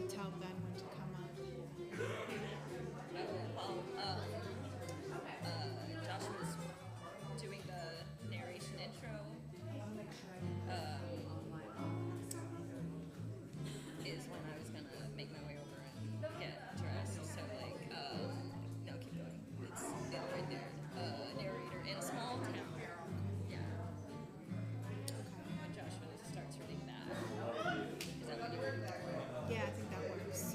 tell Ben when to come up. Josh was doing the narration intro. Is when I was gonna make my way over and get dressed. So no, keep going. It's right there. Narrator in a small town. Yeah. When Josh really starts reading that. Is that what you were doing? Yeah, I think that works.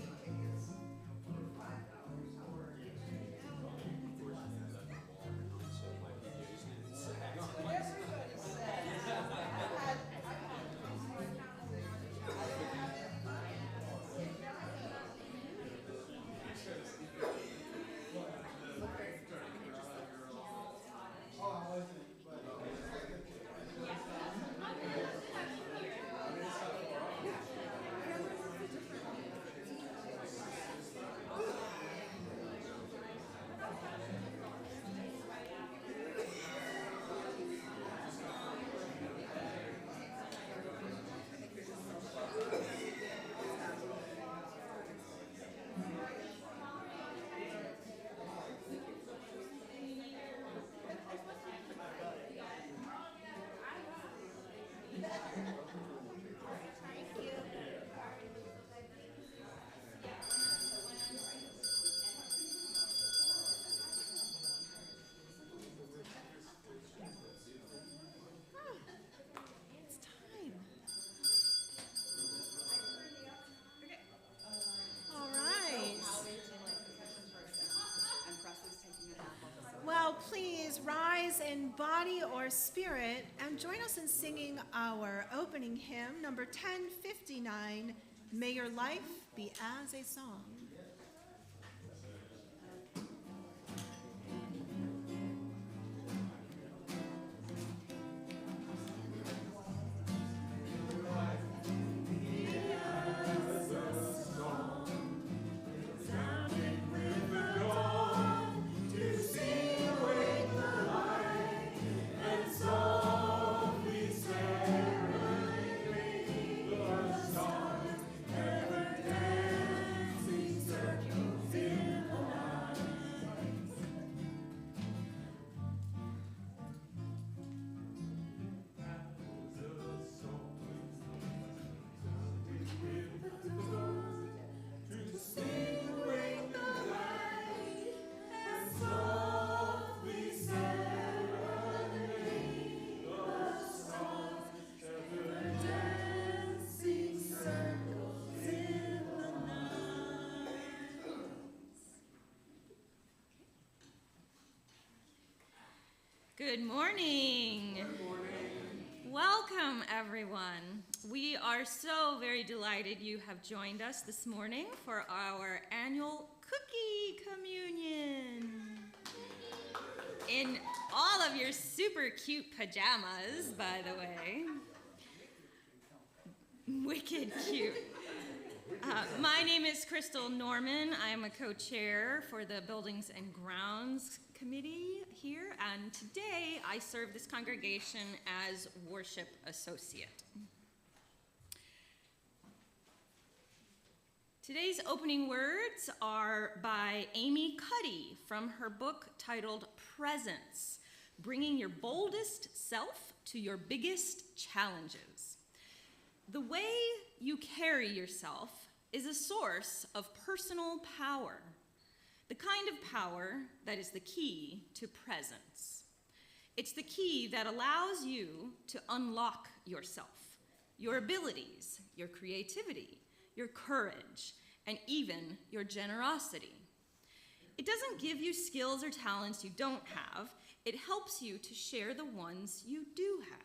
It's time. All right. Well, please rise in body or spirit and join us in singing our opening hymn, number 1059, May Your Life Be as a Song. Good morning. Good morning. Welcome, everyone. We are so very delighted you have joined us this morning for our annual cookie communion. In all of your super cute pajamas, by the way. Wicked cute. My name is Crystal Norman. I am a co-chair for the Buildings and Grounds Committee here, and today I serve this congregation as worship associate. Today's opening words are by Amy Cuddy from her book titled Presence, Bringing Your Boldest Self to Your Biggest Challenges. The way you carry yourself is a source of personal power, the kind of power that is the key to presence. It's the key that allows you to unlock yourself, your abilities, your creativity, your courage, and even your generosity. It doesn't give you skills or talents you don't have. It helps you to share the ones you do have.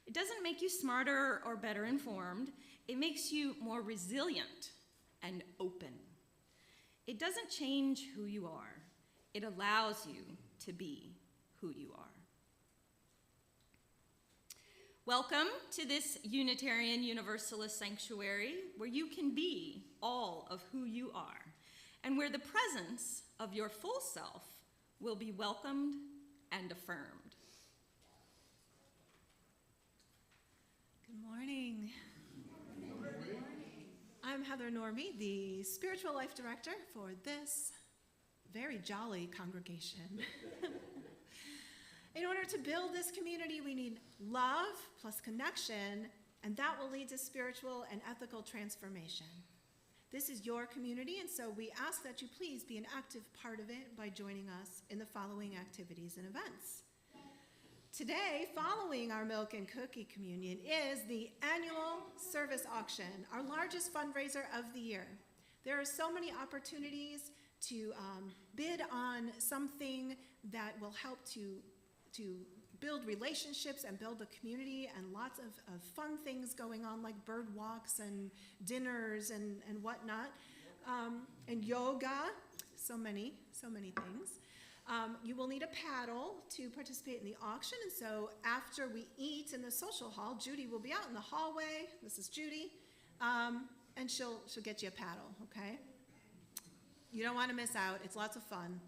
It doesn't make you smarter or better informed. It makes you more resilient and open. It doesn't change who you are. It allows you to be who you are. Welcome to this Unitarian Universalist sanctuary where you can be all of who you are and where the presence of your full self will be welcomed and affirmed. Good morning. I'm Heather Norby, the Spiritual Life Director for this very jolly congregation. In order to build this community, we need love plus connection, and that will lead to spiritual and ethical transformation. This is your community, and so we ask that you please be an active part of it by joining us in the following activities and events. Today, following our milk and cookie communion, is the annual service auction, our largest fundraiser of the year. There are so many opportunities to bid on something that will help to build relationships and build a community, and lots of fun things going on, like bird walks and dinners and whatnot, and yoga, so many things. You will need a paddle to participate in the auction, and so after we eat in the social hall, Judy will be out in the hallway. This is Judy, and she'll get you a paddle, okay? You don't want to miss out. It's lots of fun,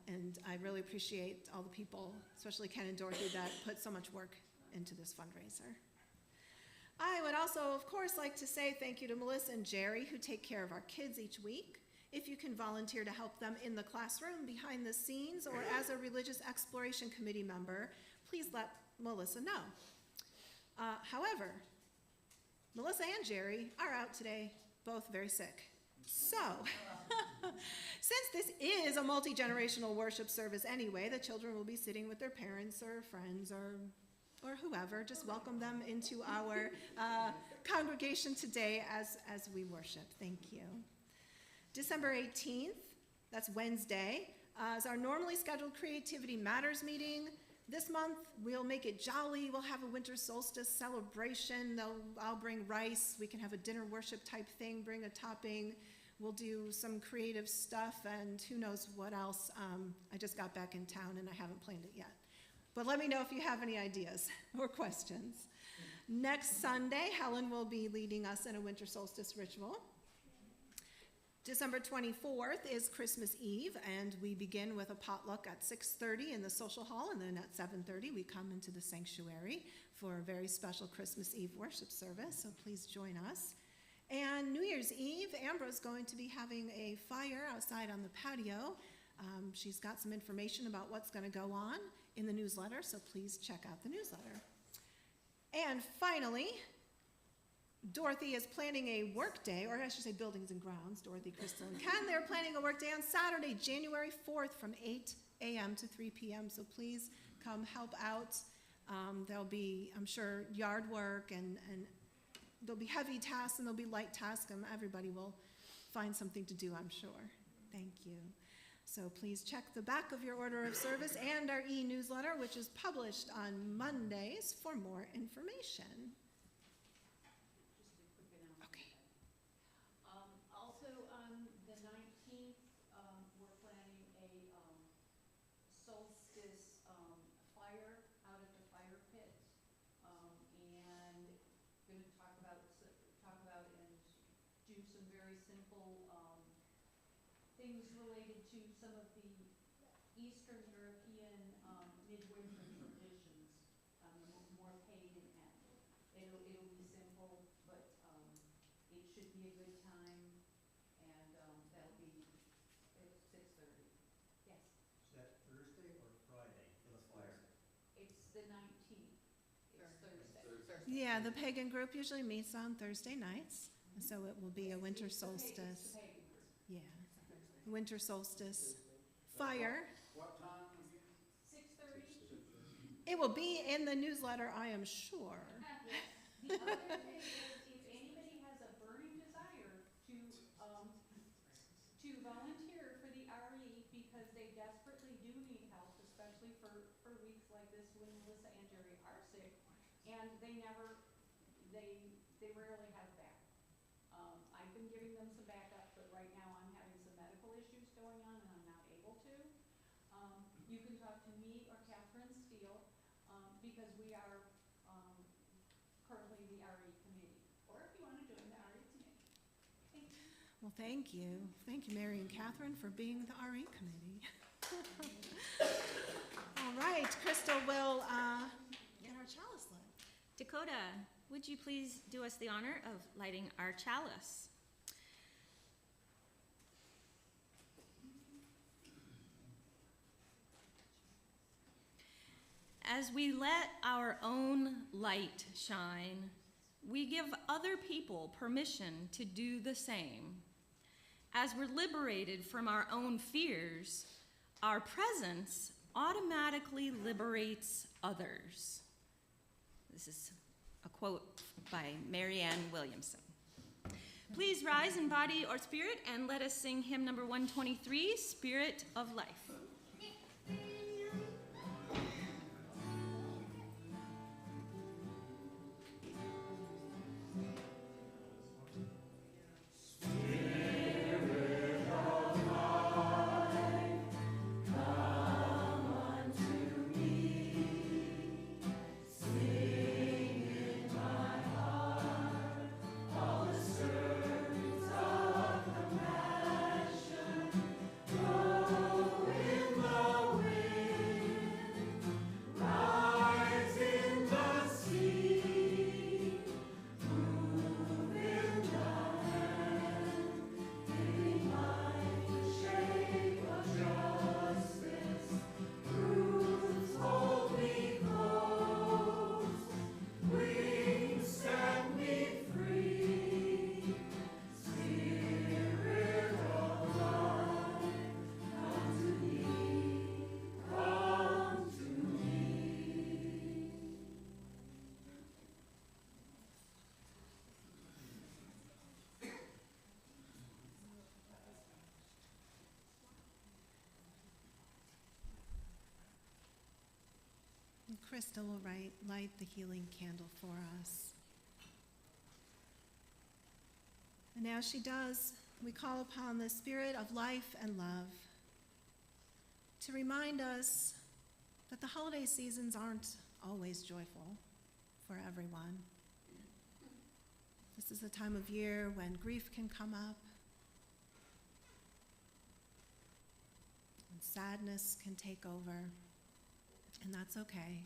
and I really appreciate all the people, especially Ken and Dorothy, that put so much work into this fundraiser. I would also, of course, like to say thank you to Melissa and Jerry, who take care of our kids each week. If you can volunteer to help them in the classroom, behind the scenes, or as a religious exploration committee member, please let Melissa know. However, Melissa and Jerry are out today, both very sick. So, since this is a multi-generational worship service anyway, the children will be sitting with their parents or friends or whoever. Just welcome them into our congregation today as we worship. Thank you. December 18th, that's Wednesday, is our normally scheduled Creativity Matters meeting. This month, we'll make it jolly. We'll have a winter solstice celebration. I'll bring rice. We can have a dinner worship type thing, bring a topping. We'll do some creative stuff, and who knows what else. I just got back in town, and I haven't planned it yet. But let me know if you have any ideas or questions. Next Sunday, Helen will be leading us in a winter solstice ritual. December 24th is Christmas Eve, and we begin with a potluck at 6:30 in the social hall, and then at 7:30 we come into the sanctuary for a very special Christmas Eve worship service, so please join us. And New Year's Eve, Ambra's going to be having a fire outside on the patio. She's got some information about what's going to go on in the newsletter, so please check out the newsletter. And finally, Dorothy is planning a work day, or I should say buildings and grounds, Dorothy, Crystal, and Ken. They're planning a work day on Saturday, January 4th from 8 a.m. to 3 p.m., so please come help out. There'll be, I'm sure, yard work, and there'll be heavy tasks and there'll be light tasks, and everybody will find something to do, I'm sure. Thank you. So please check the back of your order of service and our e-newsletter, which is published on Mondays, for more information. Okay. Also on the 19th, we're planning a solstice fire out at the fire pit, and going to talk about and do some very simple things related to some of the Eastern European midwinter traditions, more pagan end. It'll be simple, but it should be a good time, and that'll be at 6:30. Yes. Is that Thursday or Friday for the fire? It's the 19th. It's Thursday. Yeah, the pagan group usually meets on Thursday nights, so it will be a winter It's the solstice. pagan group. Yeah, winter solstice fire. What time? 6:30. It will be in the newsletter, I am sure. The other thing is, if anybody has a burning desire to volunteer for the RE, because they desperately do need help, especially for weeks like this when Melissa and Jerry are sick, and they rarely have back. I've been giving them some backup, but right now I'm having some medical issues going on and I'm not able to. You can talk to me or Catherine Steele, because we are currently the RE committee, or if you want to join the RE committee. Thank you. Well, thank you. Thank you, Mary and Catherine, for being the RE committee. All right, Crystal will get our chalice lit. Dakota, would you please do us the honor of lighting our chalice? As we let our own light shine, we give other people permission to do the same. As we're liberated from our own fears, our presence automatically liberates others. This is a quote by Marianne Williamson. Please rise in body or spirit and let us sing hymn number 123, Spirit of Life. And Krista will light the healing candle for us. And as she does, we call upon the Spirit of life and love to remind us that the holiday seasons aren't always joyful for everyone. This is a time of year when grief can come up, and sadness can take over, and that's okay.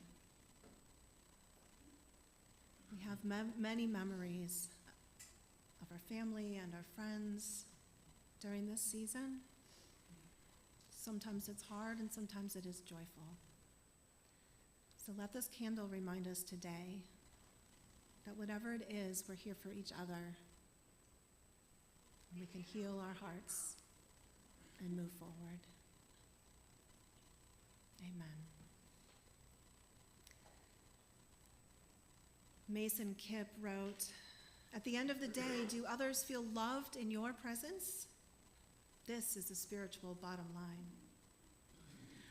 We have many memories of our family and our friends during this season. Sometimes it's hard and sometimes it is joyful. So let this candle remind us today that whatever it is, we're here for each other. And we can heal our hearts and move forward. Amen. Mason Kipp wrote, "At the end of the day, do others feel loved in your presence? This is the spiritual bottom line."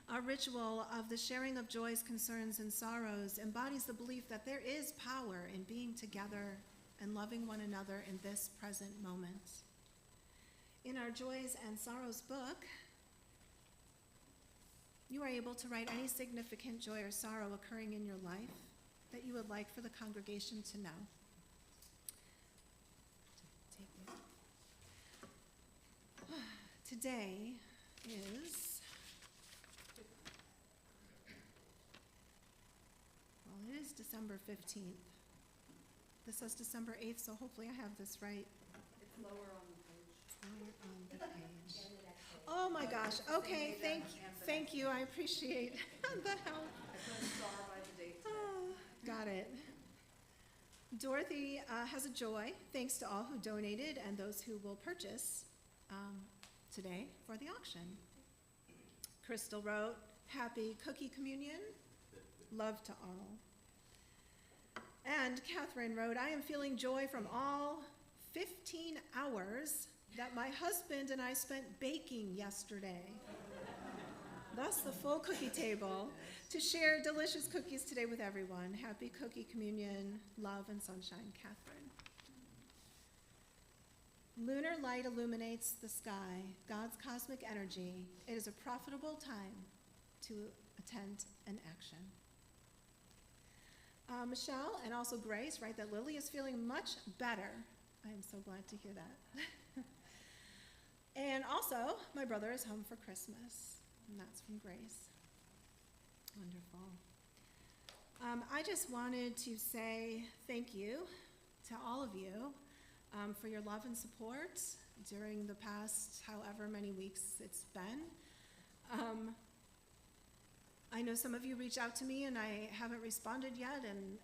Our ritual of the sharing of joys, concerns, and sorrows embodies the belief that there is power in being together and loving one another in this present moment. In our Joys and Sorrows book, you are able to write any significant joy or sorrow occurring in your life that you would like for the congregation to know. Today is, well, it is December 15th. This says December 8th, so hopefully I have this right. It's lower on the page. Lower on the page. Oh my gosh, okay, thank you, I appreciate the help. I put a star by the date today. Oh, got it. Dorothy has a joy, thanks to all who donated and those who will purchase today for the auction. Crystal wrote, "Happy Cookie Communion, love to all." And Catherine wrote, "I am feeling joy from all 15 hours that my husband and I spent baking yesterday. Thus the full cookie table to share delicious cookies today with everyone. Happy Cookie Communion, love and sunshine, Catherine." Lunar light illuminates the sky, God's cosmic energy. It is a profitable time to attend an action. Michelle and also Grace write that Lily is feeling much better. I am so glad to hear that. And also, my brother is home for Christmas, and that's from Grace. Wonderful. I just wanted to say thank you to all of you for your love and support during the past however many weeks it's been. I know some of you reached out to me and I haven't responded yet, and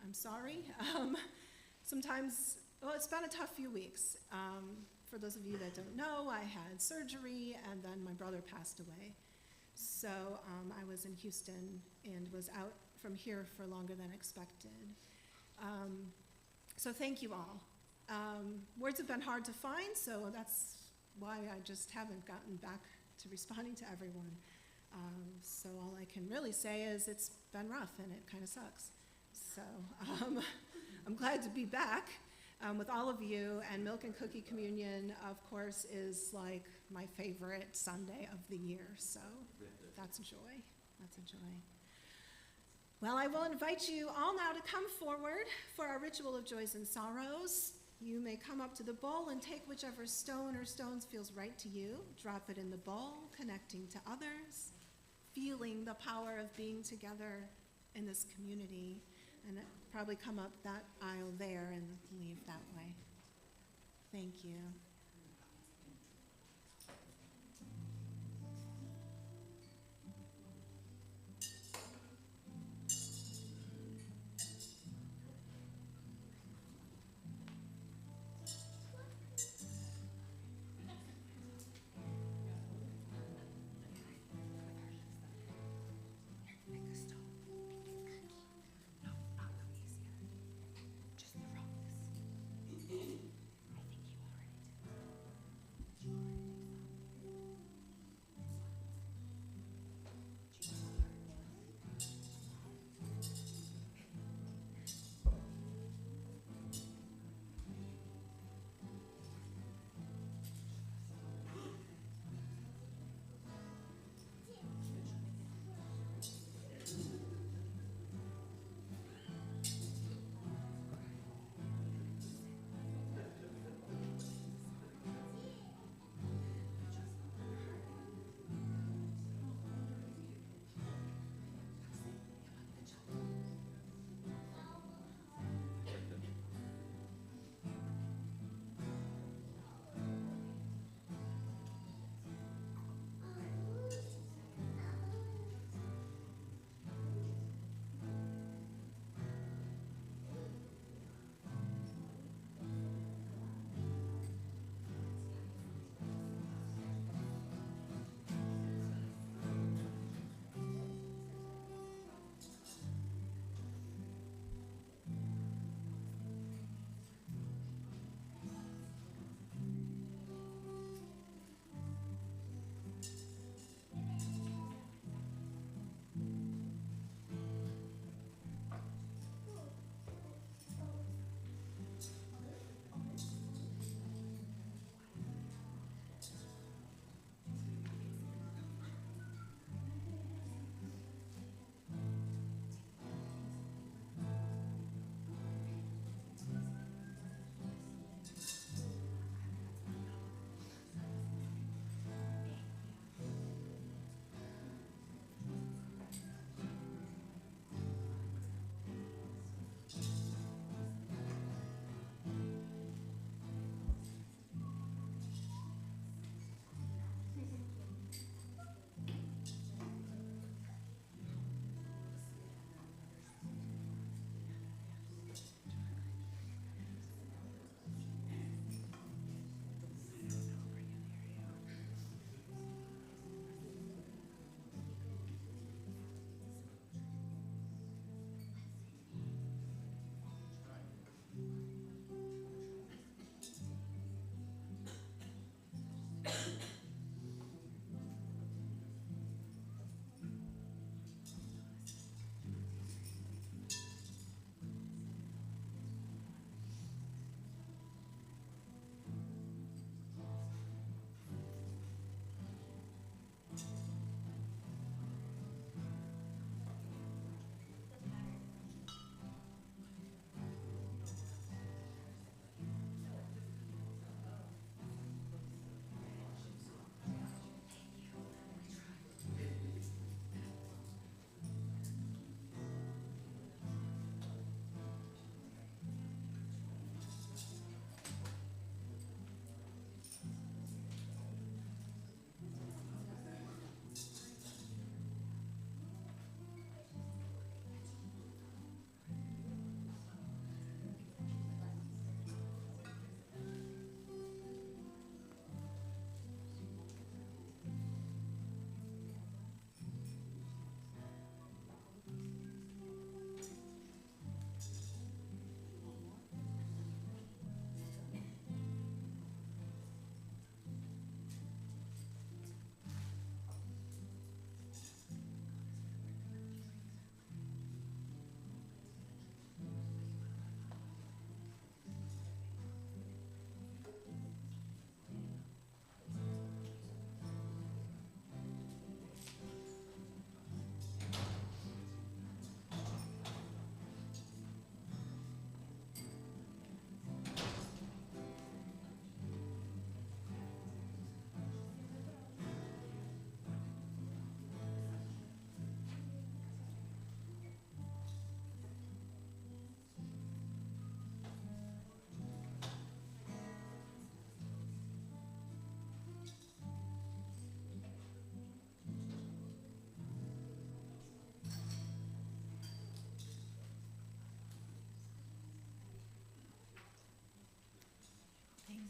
I'm sorry. Sometimes, well, it's been a tough few weeks. For those of you that don't know, I had surgery and then my brother passed away. So I was in Houston and was out from here for longer than expected. So thank you all. Words have been hard to find, so that's why I just haven't gotten back to responding to everyone. So all I can really say is it's been rough and it kind of sucks. So I'm glad to be back with all of you, and Milk and Cookie Communion, of course, is like my favorite Sunday of the year, so that's a joy. That's a joy. Well, I will invite you all now to come forward for our ritual of joys and sorrows. You may come up to the bowl and take whichever stone or stones feels right to you. Drop it in the bowl, connecting to others, feeling the power of being together in this community, and probably come up that aisle there and leave that way. Thank you.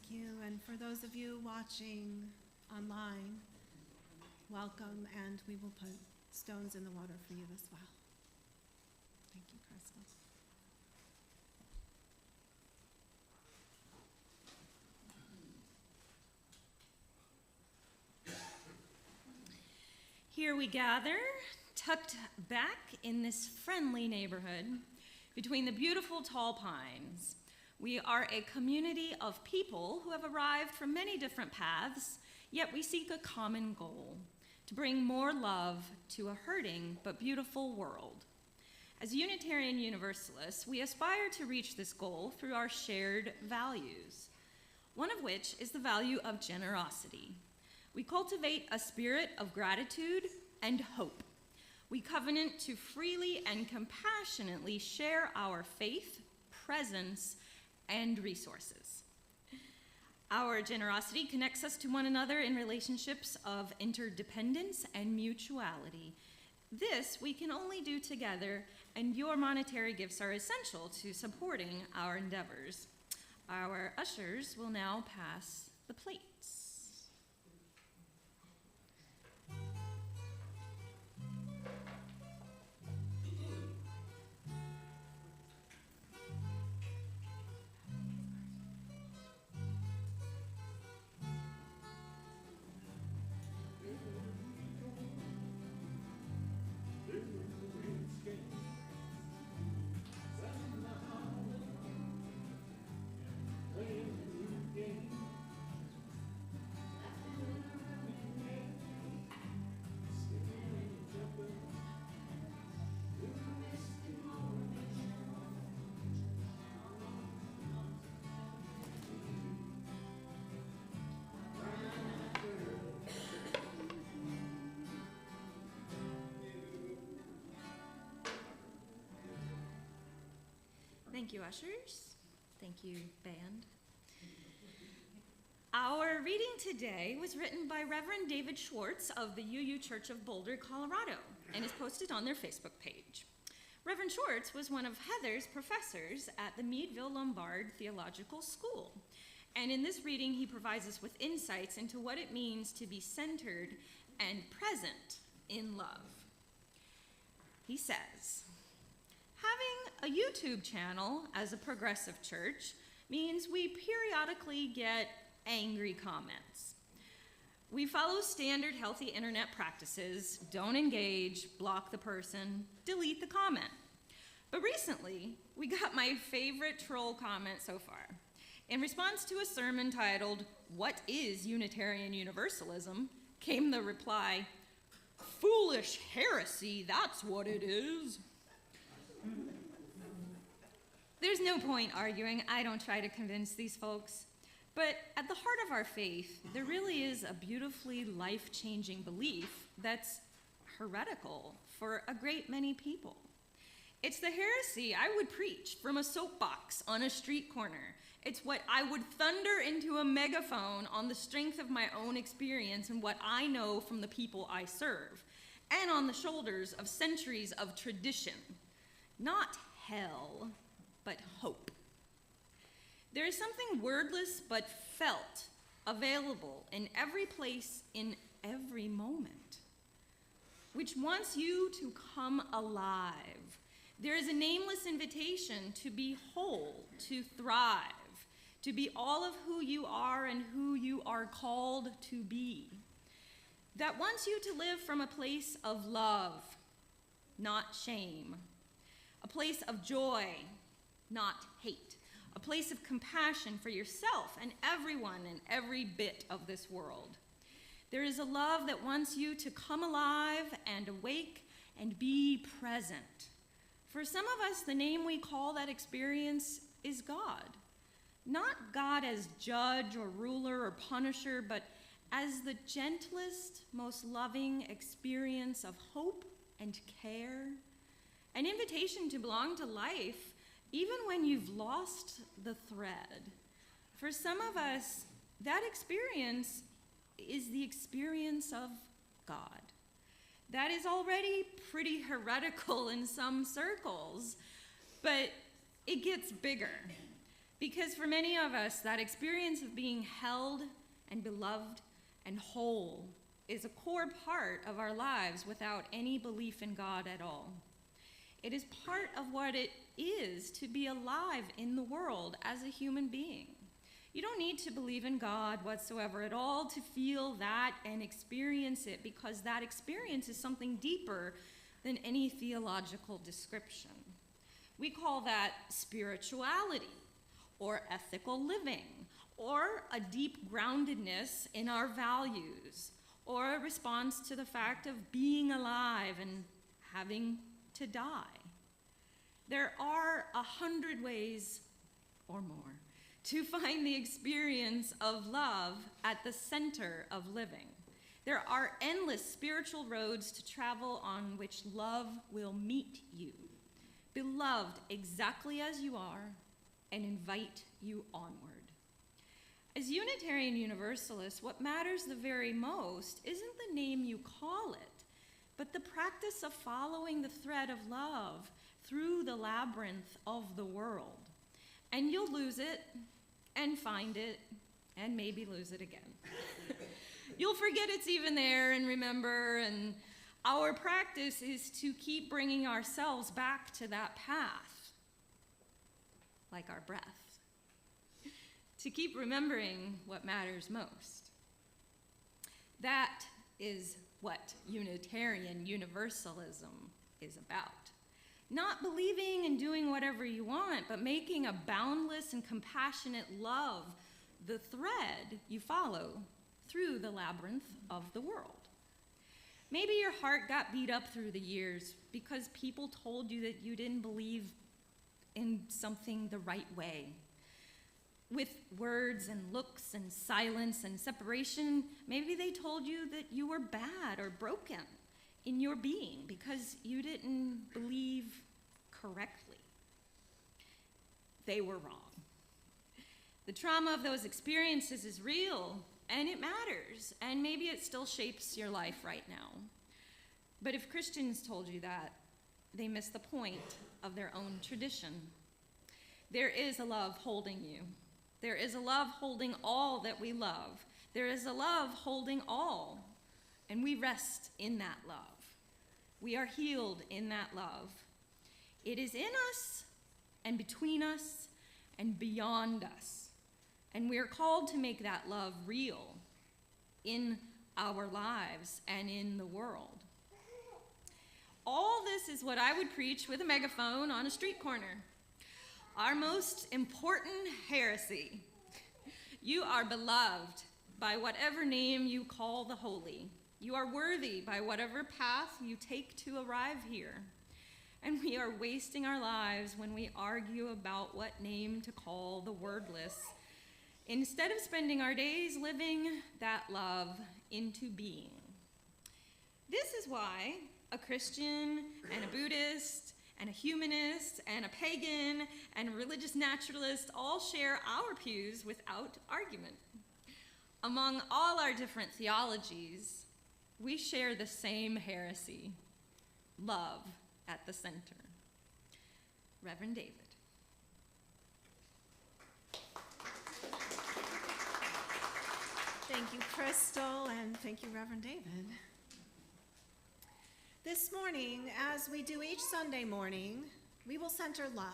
you. And for those of you watching online, welcome, and we will put stones in the water for you as well. Thank you, Crystal. Here we gather, tucked back in this friendly neighborhood between the beautiful tall pines. We are a community of people who have arrived from many different paths, yet we seek a common goal: to bring more love to a hurting but beautiful world. As Unitarian Universalists, we aspire to reach this goal through our shared values, one of which is the value of generosity. We cultivate a spirit of gratitude and hope. We covenant to freely and compassionately share our faith, presence, and resources. Our generosity connects us to one another in relationships of interdependence and mutuality. This we can only do together, and your monetary gifts are essential to supporting our endeavors. Our ushers will now pass the plates. Thank you, ushers. Thank you, band. Our reading today was written by Reverend David Schwartz of the UU Church of Boulder, Colorado, and is posted on their Facebook page. Reverend Schwartz was one of Heather's professors at the Meadville Lombard Theological School. And in this reading, he provides us with insights into what it means to be centered and present in love. He says, having a YouTube channel as a progressive church means we periodically get angry comments. We follow standard healthy internet practices: don't engage, block the person, delete the comment. But recently, we got my favorite troll comment so far. In response to a sermon titled, "What is Unitarian Universalism?" came the reply, "Foolish heresy, that's what it is." There's no point arguing. I don't try to convince these folks. But at the heart of our faith, there really is a beautifully life-changing belief that's heretical for a great many people. It's the heresy I would preach from a soapbox on a street corner. It's what I would thunder into a megaphone on the strength of my own experience and what I know from the people I serve, and on the shoulders of centuries of tradition. Not hell, but hope. There is something wordless but felt, available in every place, in every moment, which wants you to come alive. There is a nameless invitation to be whole, to thrive, to be all of who you are and who you are called to be, that wants you to live from a place of love, not shame, a place of joy, not hate, a place of compassion for yourself and everyone and every bit of this world. There is a love that wants you to come alive and awake and be present. For some of us, the name we call that experience is God. Not God as judge or ruler or punisher, but as the gentlest, most loving experience of hope and care, an invitation to belong to life even when you've lost the thread. For some of us, that experience is the experience of God. That is already pretty heretical in some circles, but it gets bigger. Because for many of us, that experience of being held and beloved and whole is a core part of our lives without any belief in God at all. It is part of what it is to be alive in the world as a human being. You don't need to believe in God whatsoever at all to feel that and experience it, because that experience is something deeper than any theological description. We call that spirituality, or ethical living, or a deep groundedness in our values, or a response to the fact of being alive and having to die. There are 100 ways or more to find the experience of love at the center of living. There are endless spiritual roads to travel on which love will meet you, beloved exactly as you are, and invite you onward. As Unitarian Universalists, what matters the very most isn't the name you call it, but the practice of following the thread of love through the labyrinth of the world. And you'll lose it, and find it, and maybe lose it again. You'll forget it's even there and remember, and our practice is to keep bringing ourselves back to that path, like our breath, to keep remembering what matters most. That is what Unitarian Universalism is about. Not believing and doing whatever you want, but making a boundless and compassionate love the thread you follow through the labyrinth of the world. Maybe your heart got beat up through the years because people told you that you didn't believe in something the right way. With words and looks and silence and separation, maybe they told you that you were bad or broken in your being because you didn't believe correctly. They were wrong. The trauma of those experiences is real, and it matters, and maybe it still shapes your life right now. But if Christians told you that, they miss the point of their own tradition. There is a love holding you. There is a love holding all that we love. There is a love holding all, and we rest in that love. We are healed in that love. It is in us and between us and beyond us, and we are called to make that love real in our lives and in the world. All this is what I would preach with a megaphone on a street corner. Our most important heresy. You are beloved by whatever name you call the holy. You are worthy by whatever path you take to arrive here. And we are wasting our lives when we argue about what name to call the wordless, instead of spending our days living that love into being. This is why a Christian and a Buddhist and a humanist and a pagan and a religious naturalist all share our pews without argument. Among all our different theologies, we share the same heresy, love at the center. Reverend David. Thank you, Crystal, and thank you, Reverend David. This morning, as we do each Sunday morning, we will center love.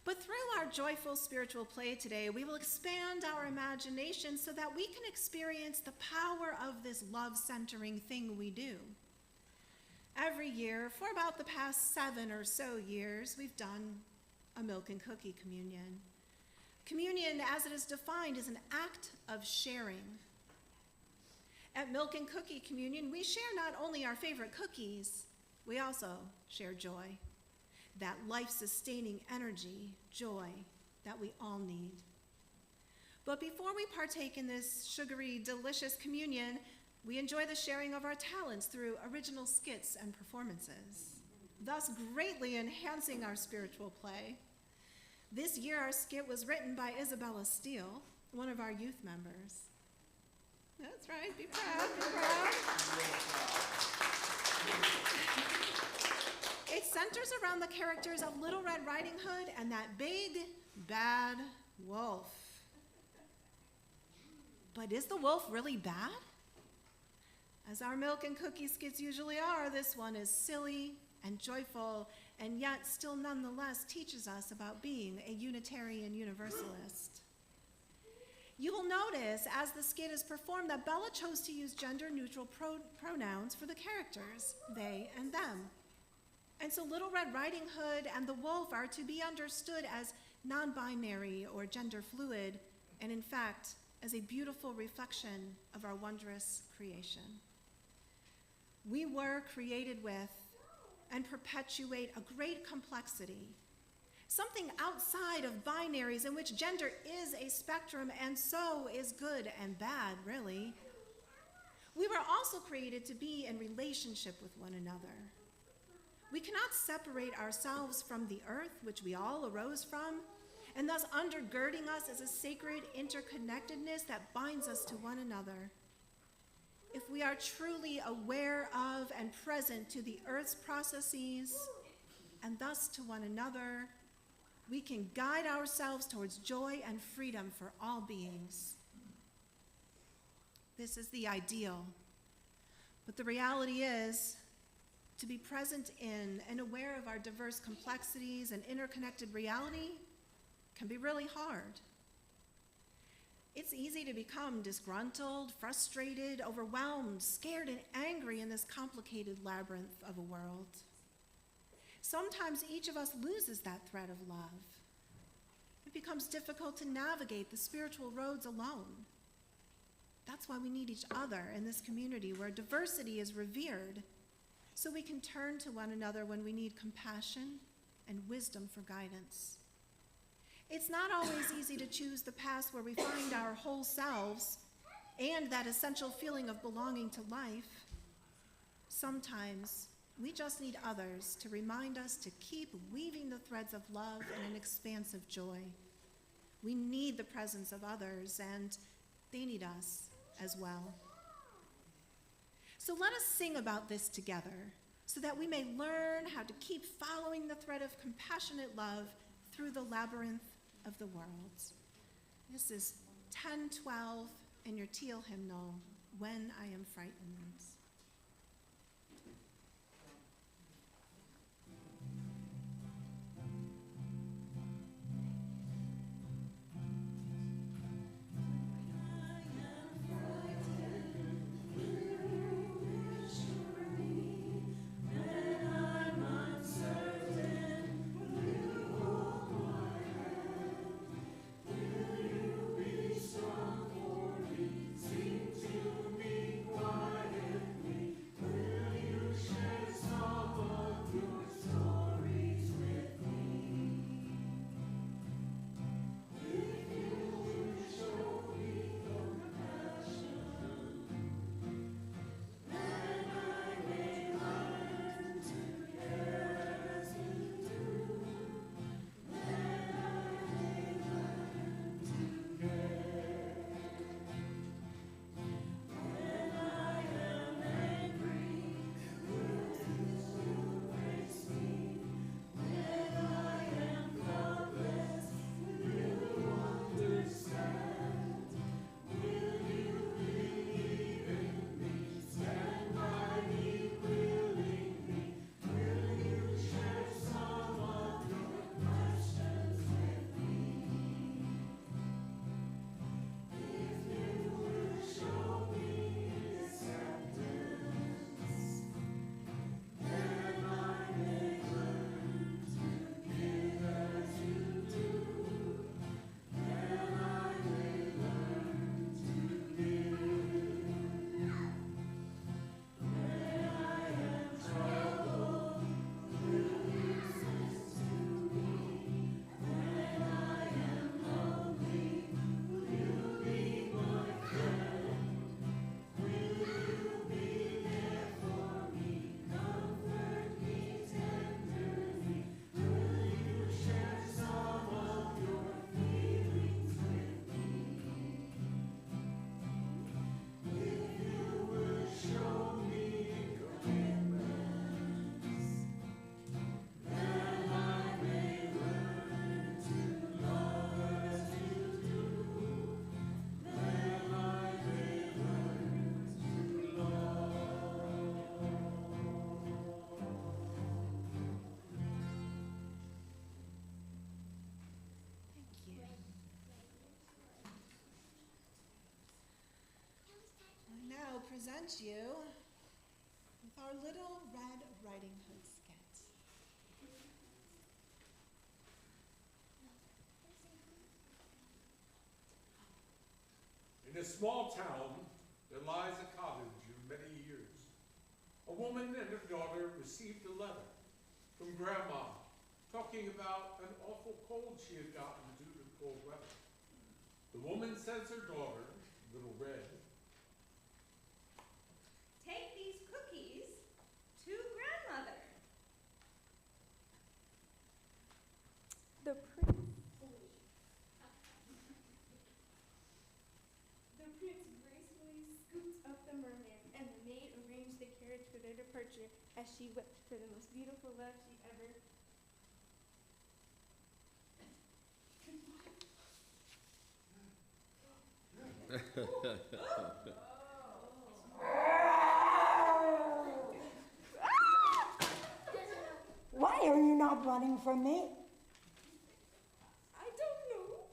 But through our joyful spiritual play today, we will expand our imagination so that we can experience the power of this love-centering thing we do. Every year, for about the past 7 or so years, we've done a milk and cookie communion. Communion, as it is defined, is an act of sharing. At Milk and Cookie Communion, we share not only our favorite cookies, we also share joy, that life-sustaining energy, joy, that we all need. But before we partake in this sugary, delicious communion, we enjoy the sharing of our talents through original skits and performances, thus greatly enhancing our spiritual play. This year, our skit was written by Isabella Steele, one of our youth members. That's right, be proud, be proud. It centers around the characters of Little Red Riding Hood and that big Bad wolf. But is the wolf really bad? As our milk and cookie skits usually are, this one is silly and joyful, and yet still nonetheless teaches us about being a Unitarian Universalist. You will notice as the skit is performed that Bella chose to use gender-neutral pronouns for the characters, they and them. And so Little Red Riding Hood and the wolf are to be understood as non-binary or gender fluid, and in fact, as a beautiful reflection of our wondrous creation. We were created with and perpetuate a great complexity, something outside of binaries in which gender is a spectrum and so is good and bad, really. We were also created to be in relationship with one another. We cannot separate ourselves from the earth, which we all arose from, and thus undergirding us as a sacred interconnectedness that binds us to one another. If we are truly aware of and present to the earth's processes, and thus to one another, we can guide ourselves towards joy and freedom for all beings. This is the ideal. But the reality is, to be present in and aware of our diverse complexities and interconnected reality can be really hard. It's easy to become disgruntled, frustrated, overwhelmed, scared, and angry in this complicated labyrinth of a world. Sometimes each of us loses that thread of love. It becomes difficult to navigate the spiritual roads alone. That's why we need each other in this community where diversity is revered, so we can turn to one another when we need compassion and wisdom for guidance. It's not always easy to choose the path where we find our whole selves and that essential feeling of belonging to life. Sometimes we just need others to remind us to keep weaving the threads of love and an expansive joy. We need the presence of others, and they need us as well. So let us sing about this together so that we may learn how to keep following the thread of compassionate love through the labyrinth of the world. This is 10:12 in your teal hymnal, When I Am Frightened. Strong for me, seem to be quiet. present you with our little Red Riding Hood skit. In a small town, there lies a cottage of many years. A woman and her daughter received a letter from Grandma talking about an awful cold she had gotten due to cold weather. The woman sends her daughter, Little Red, Take these cookies to grandmother. The prince gracefully scooped up the merman, and the maid arranged the carriage for their departure as she wept for the most beautiful love she ever. Why are you not running from me? I don't know.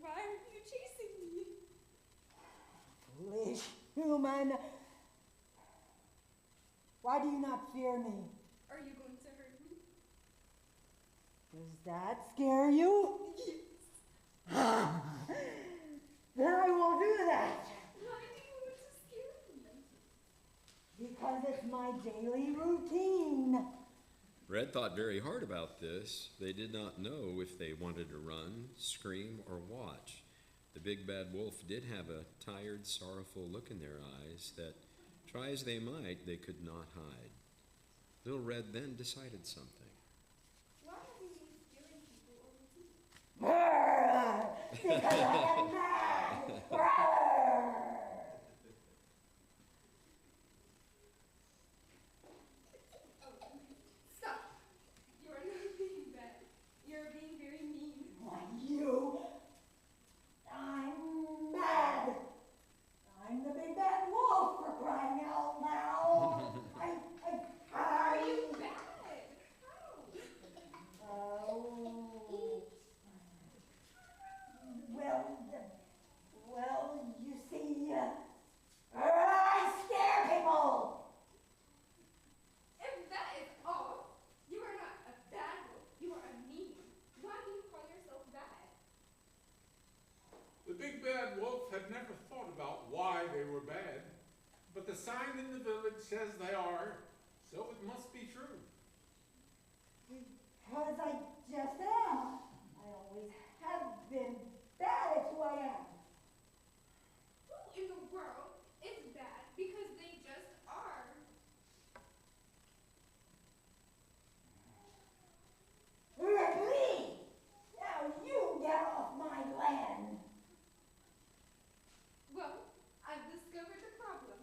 Why are you chasing me? Foolish human. Why do you not fear me? Are you going to hurt me? Does that scare you? Yes. Then I will do that. Why do you want to scare me? Because it's my daily routine. Red thought very hard about this. They did not know if they wanted to run, scream, or watch. The big bad wolf did have a tired, sorrowful look in their eyes that, try as they might, they could not hide. Little Red then decided something. Why are you scaring people over tea? Because I am mad. Stop. You are not being bad. You're being very mean. Why, you? I'm mad. I'm the big bad wolf for crying out loud. Are you bad? How? Oh. Well, you see, I scare people. If that is all, you are not a bad wolf. You are a mean one. Why do you call yourself bad? the big bad wolf had never thought about why they were bad, but the sign in the village says they are, so it must be true. Because I just am. I always have been bad. It's who I am. Who in the world is bad because they just are? Ripley! Now you get off my land. Well, I've discovered the problem.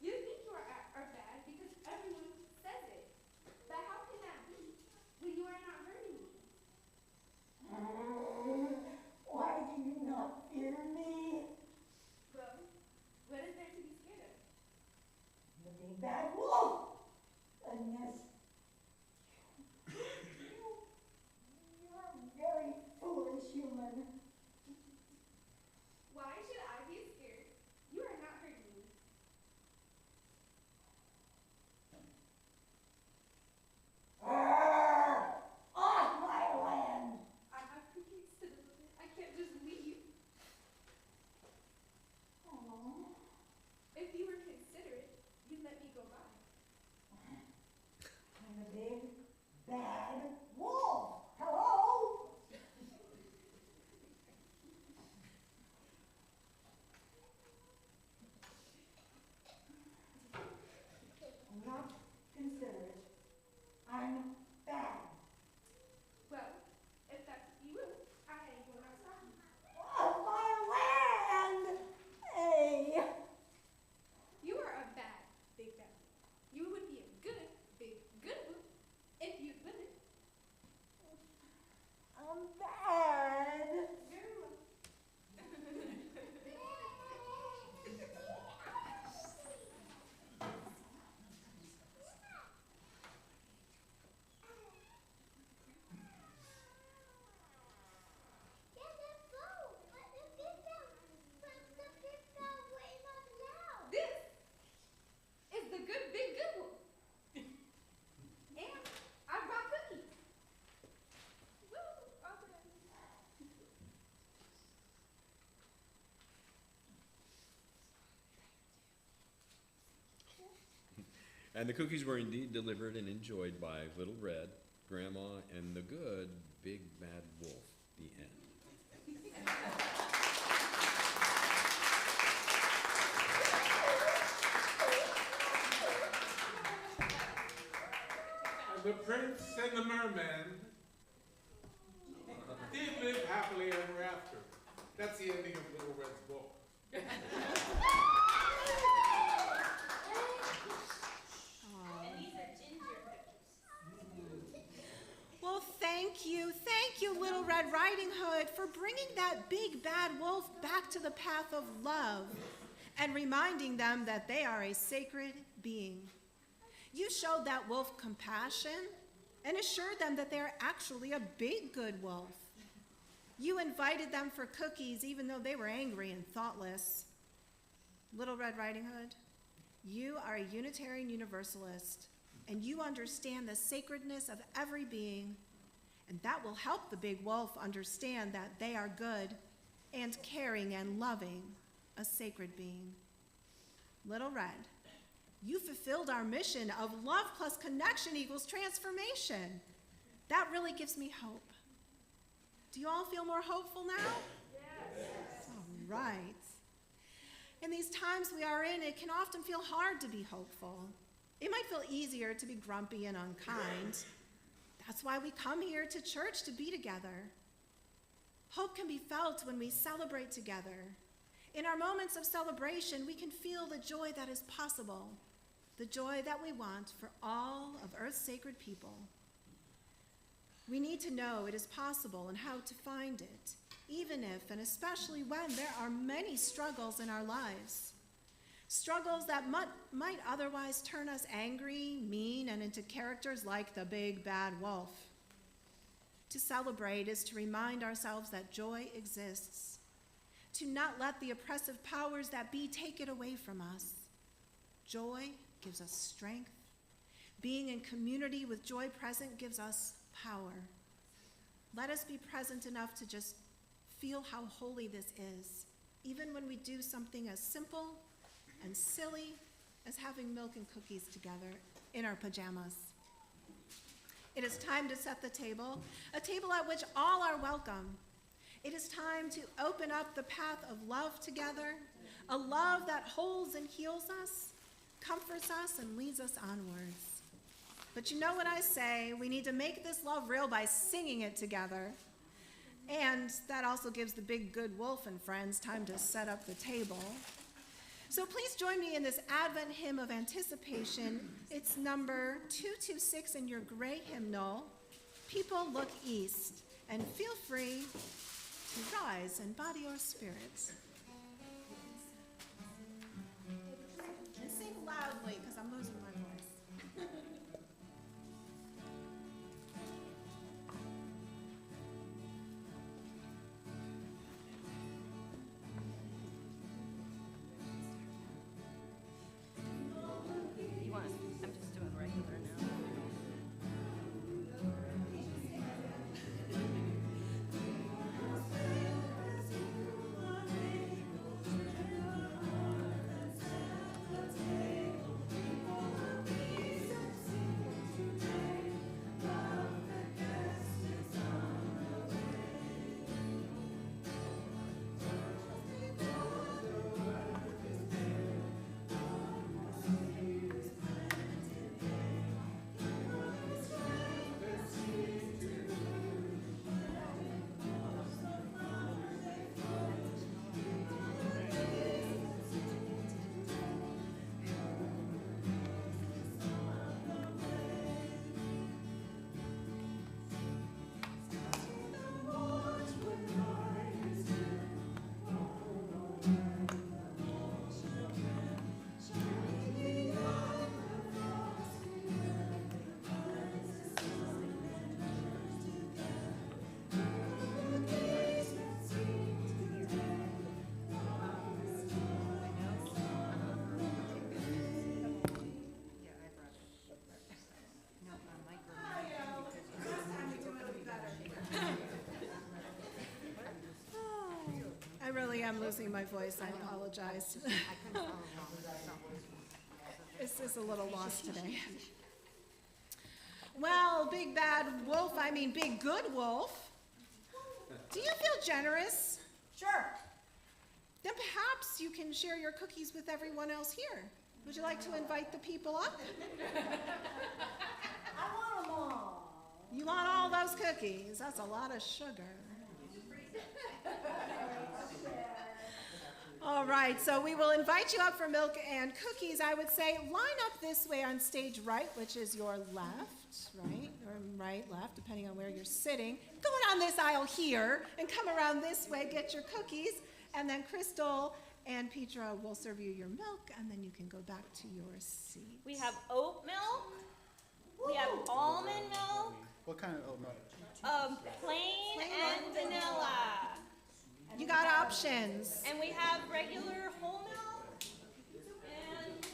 You think you are bad because everyone says it. But how can that be when you are not hurting me? Why do you not fear me? Well, what is there to be scared of? The big bad wolf. And yes, you're a very foolish human. Why should I be scared? You are not hurting me. Off my land. I have cookies to deliver. I can't just leave. Aw. If you were considerate, you'd let me go by. And the cookies were indeed delivered and enjoyed by Little Red, Grandma, and the good Big Bad Wolf. The end. And the prince and the merman did live happily ever after. That's the ending of Little Red's book. Well, thank you, Little Red Riding Hood, for bringing that big bad wolf back to the path of love and reminding them that they are a sacred being. You showed that wolf compassion and assured them that they are actually a big good wolf. You invited them for cookies even though they were angry and thoughtless. Little Red Riding Hood, you are a Unitarian Universalist, and you understand the sacredness of every being, and that will help the big wolf understand that they are good and caring and loving, a sacred being. Little Red, you fulfilled our mission of love plus connection equals transformation. That really gives me hope. Do you all feel more hopeful now? Yes. All right. In these times we are in, it can often feel hard to be hopeful. It might feel easier to be grumpy and unkind. That's why we come here to church, to be together. Hope can be felt when we celebrate together. In our moments of celebration, we can feel the joy that is possible, the joy that we want for all of Earth's sacred people. We need to know it is possible and how to find it, even if and especially when there are many struggles in our lives. Struggles that might otherwise turn us angry, mean, and into characters like the big bad wolf. To celebrate is to remind ourselves that joy exists, to not let the oppressive powers that be take it away from us. Joy gives us strength. Being in community with joy present gives us power. Let us be present enough to just feel how holy this is, even when we do something as simple and silly as having milk and cookies together in our pajamas. It is time to set the table, a table at which all are welcome. It is time to open up the path of love together, a love that holds and heals us, comforts us, and leads us onwards. But you know what I say, we need to make this love real by singing it together. And that also gives the big good wolf and friends time to set up the table. So please join me in this Advent hymn of anticipation. It's number 226 in your gray hymnal, People Look East, and feel free to rise and body your spirits. And sing loudly, because I'm losing my voice. I'm just doing regular now. I really am losing my voice. I apologize. is a little lost today. Well, big bad wolf, I mean big good wolf, do you feel generous? Sure. Then perhaps you can share your cookies with everyone else here. Would you like to invite the people up? I want them all. You want all those cookies? That's a lot of sugar. All right, so we will invite you up for milk and cookies. I would say line up this way on stage right, which is your left, right? Or right, left, depending on where you're sitting. Go on this aisle here and come around this way, get your cookies, and then Crystal and Petra will serve you your milk, and then you can go back to your seat. We have oat milk. We have almond milk. What kind of oat milk? Plain Plain and vanilla. You got options. And we have regular whole milk and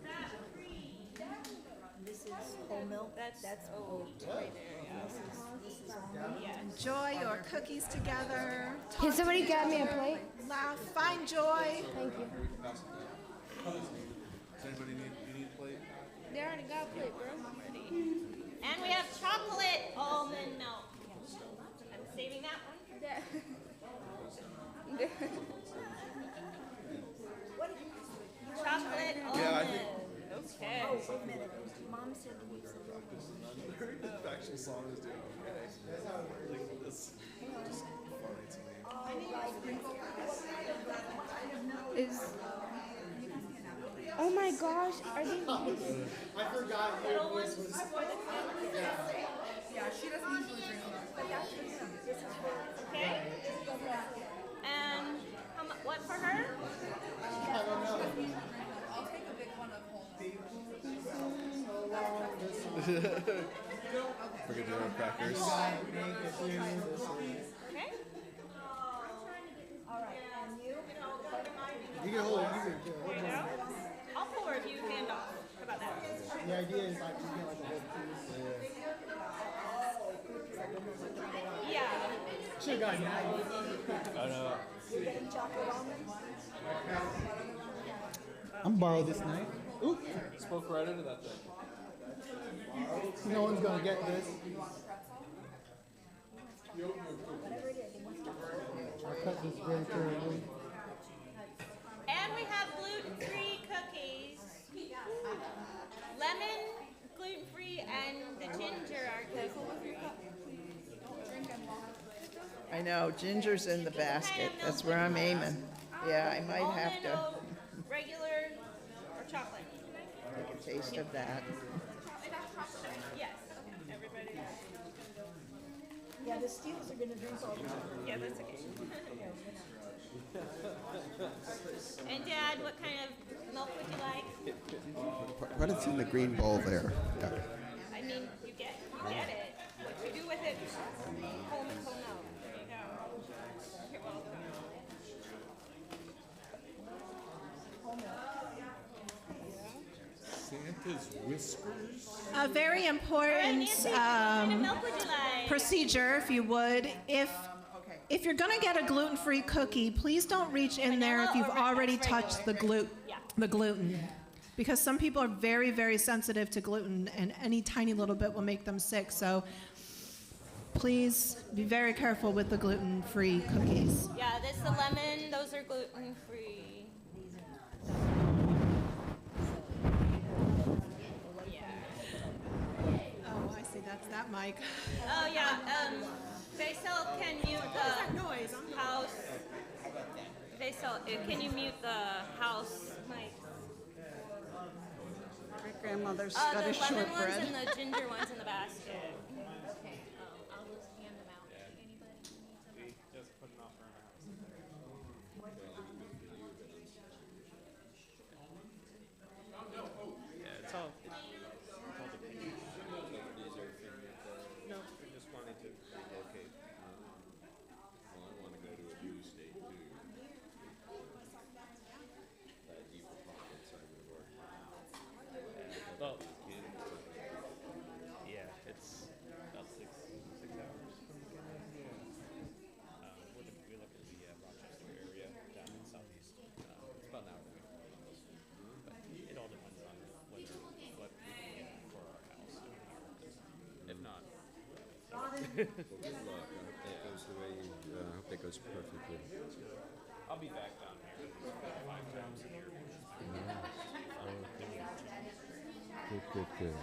fat-free. This is whole milk. That's oat right there, yeah. Enjoy your cookies together. Can somebody grab me a plate? Laugh, find joy. Thank you. Does anybody need a plate? They already got a plate, bro. And we have chocolate almond milk. I'm saving that one. Chocolate almond. Yeah, I think- Okay. Oh, wait a minute. Mom said to use the The actual song is doing okay. Like this, just funny to me. Is. Oh my gosh, are these. I forgot Little ones. Okay. And what for her? Forget your crackers. Okay. All right, and you? You can hold it. There you go. I'll pour if you hand off. How about that? The idea is like you get like a whole piece. Yeah. Should've gotten that. I know. You're getting chocolate almonds? I'm borrowed this night. Oop. Spoke right into that thing. No one's gonna get this. Whatever it is, he wants chocolate. I cut this very carefully. And we have gluten-free cookies. Lemon, gluten-free, and the ginger are gluten-free. I know, ginger's in the basket, that's where I'm aiming. Yeah, I might have to Almond, oat, regular, or chocolate? take a taste of that. Yes. Everybody. Yeah, the Steels are gonna drink all the time. Yeah, that's okay. And Dad, what kind of milk would you like? What is in the green bowl there? Yeah. I mean, you get it. What you do with it, home and home out. There you go. You're welcome. Santa's whiskers? A very All right, important Nancy, what kind of milk would you like? procedure, if you would. If you're gonna get a gluten-free cookie, please don't reach in there if you've already touched the gluten. Because some people are very, very sensitive to gluten, and any tiny little bit will make them sick. So please be very careful with the gluten-free cookies. Yeah, this the lemon. Those are gluten free. Oh, I see, that's that mic. Oh yeah. Faisal, can mute the noise? house. Faisal, can you mute the house mic? Grandmother's The Scottish lemon ones shortbread. and the ginger ones in the basket. I'll just hand them out to anybody who needs them. Just put it off around the house. Yeah, it's all depending. No, we just wanted to relocate. Well, I want to go to a new state too. That deeper pockets I would work. Well, yeah, it's Well, good luck. I hope that goes the way you, I hope that goes perfectly. I'll be back down here 5 times a year. Good, good, good.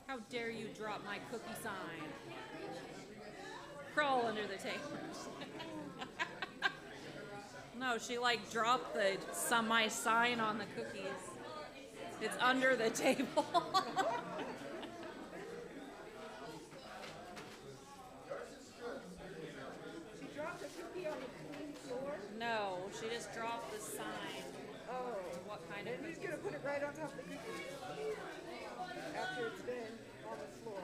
How dare you drop my cookie sign? Crawl under the table. No, she like dropped my sign on the cookies. It's under the table. She dropped a cookie on the clean floor? No, she just dropped the sign. Oh. What kind of Maybe he's cookies? gonna put it right on top of the cookies. After it's been on the floor.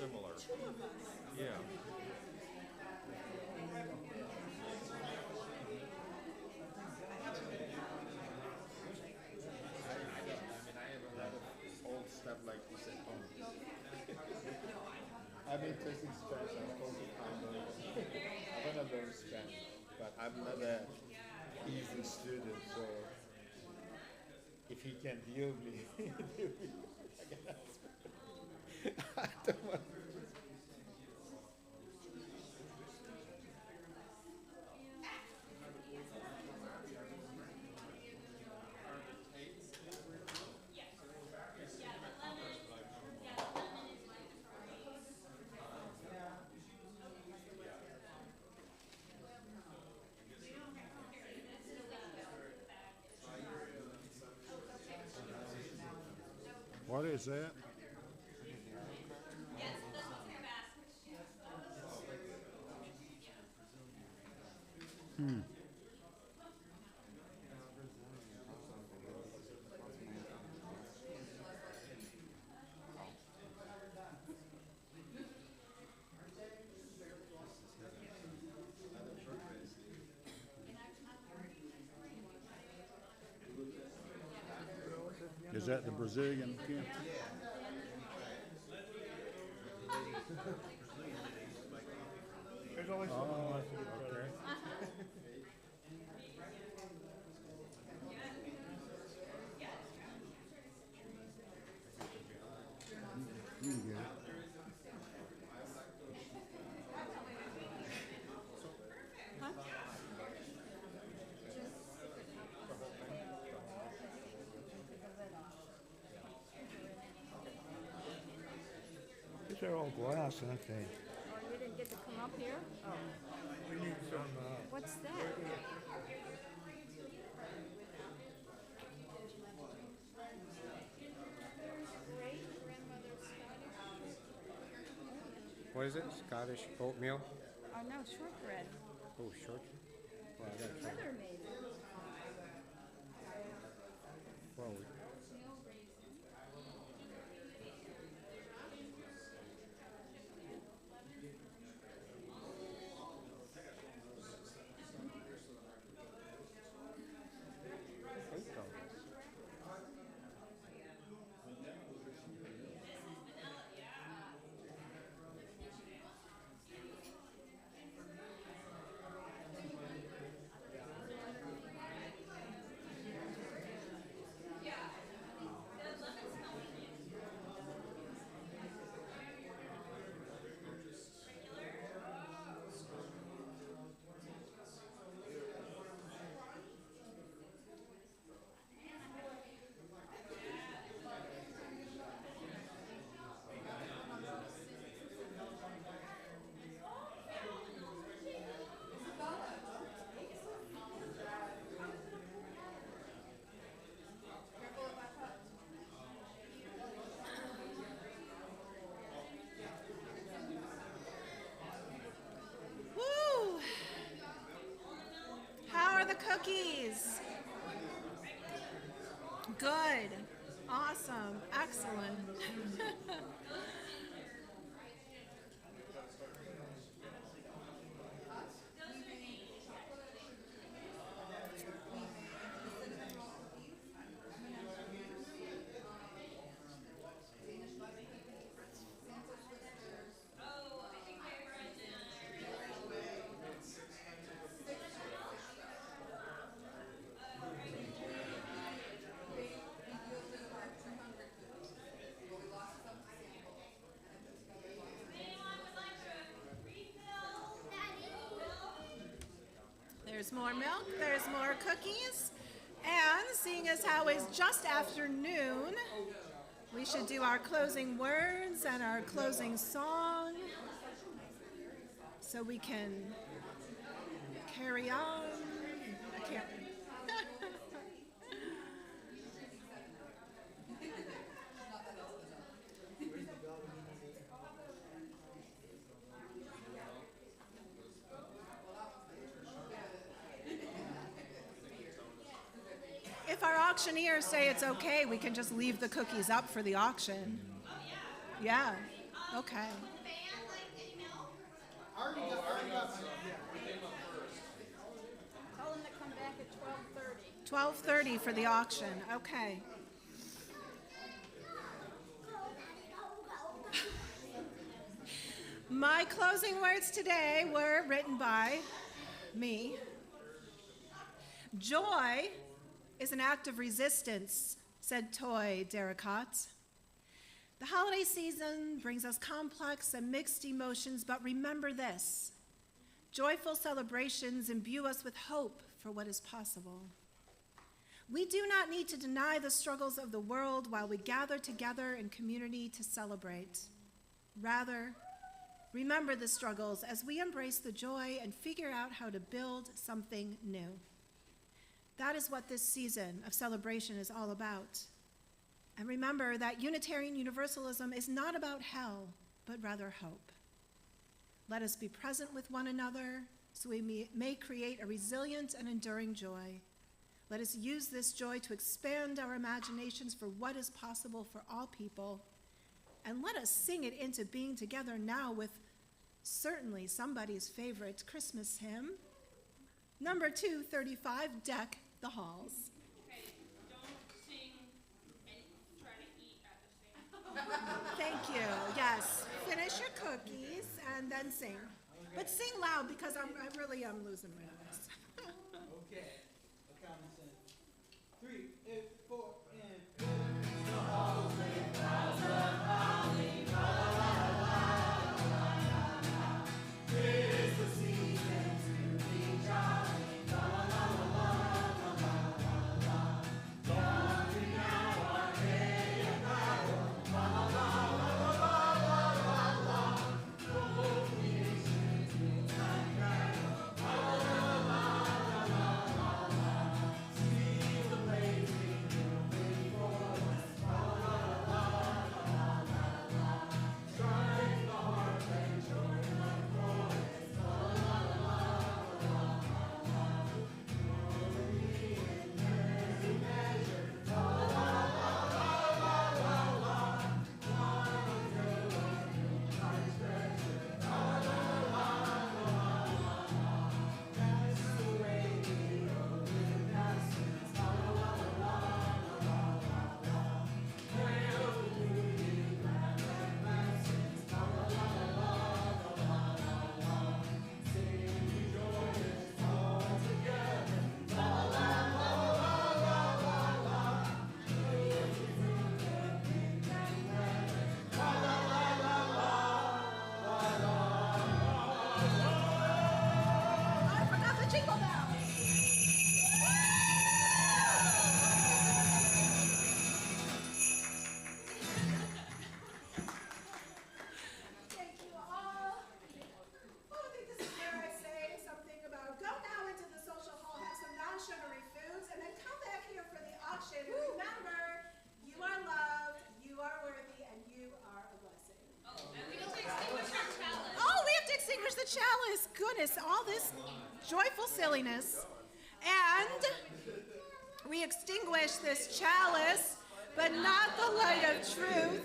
similar. Yeah. I have a lot of old stuff like this at home. I'm interested in Spanish. I'm supposed to find out. I want to learn Spanish, but I'm not a easy student, so if he can heal me, I can ask. I don't want to. What is that? Is that the Brazilian camp? There's always someone who wants to get better. These are all glass, aren't they? Oh, you didn't get to come up here? Oh, We need some, what's that? What is it? Scottish oatmeal? Oh, no, shortbread. Oh, short. Well, I gotta try. Mother made it. Well, Woo! How are the cookies? Good. Awesome. Excellent. There's more milk, there's more cookies, and seeing as how it's just afternoon, we should do our closing words and our closing song so we can carry on. I can't. If our auctioneers say it's okay, we can just leave the cookies up for the auction. Yeah, Okay. Tell them to come back at 12:30. 12:30 for the auction. Okay. My closing words today were written by me. Joy is an act of resistance, said Toy Derricott. The holiday season brings us complex and mixed emotions, but remember this: joyful celebrations imbue us with hope for what is possible. We do not need to deny the struggles of the world while we gather together in community to celebrate. Rather, remember the struggles as we embrace the joy and figure out how to build something new. That is what this season of celebration is all about. And remember that Unitarian Universalism is not about hell, but rather hope. Let us be present with one another so we may create a resilient and enduring joy. Let us use this joy to expand our imaginations for what is possible for all people. And let us sing it into being together now with certainly somebody's favorite Christmas hymn. Number 235, Deck the Halls. Okay, don't sing and try to eat at the same time. Thank you. Yes. Finish your cookies and then sing. But sing loud because I really am losing my voice. Okay. A common sense. 3, 4, and. Chalice, goodness, all this joyful silliness. And we extinguish this chalice, but not the light of truth.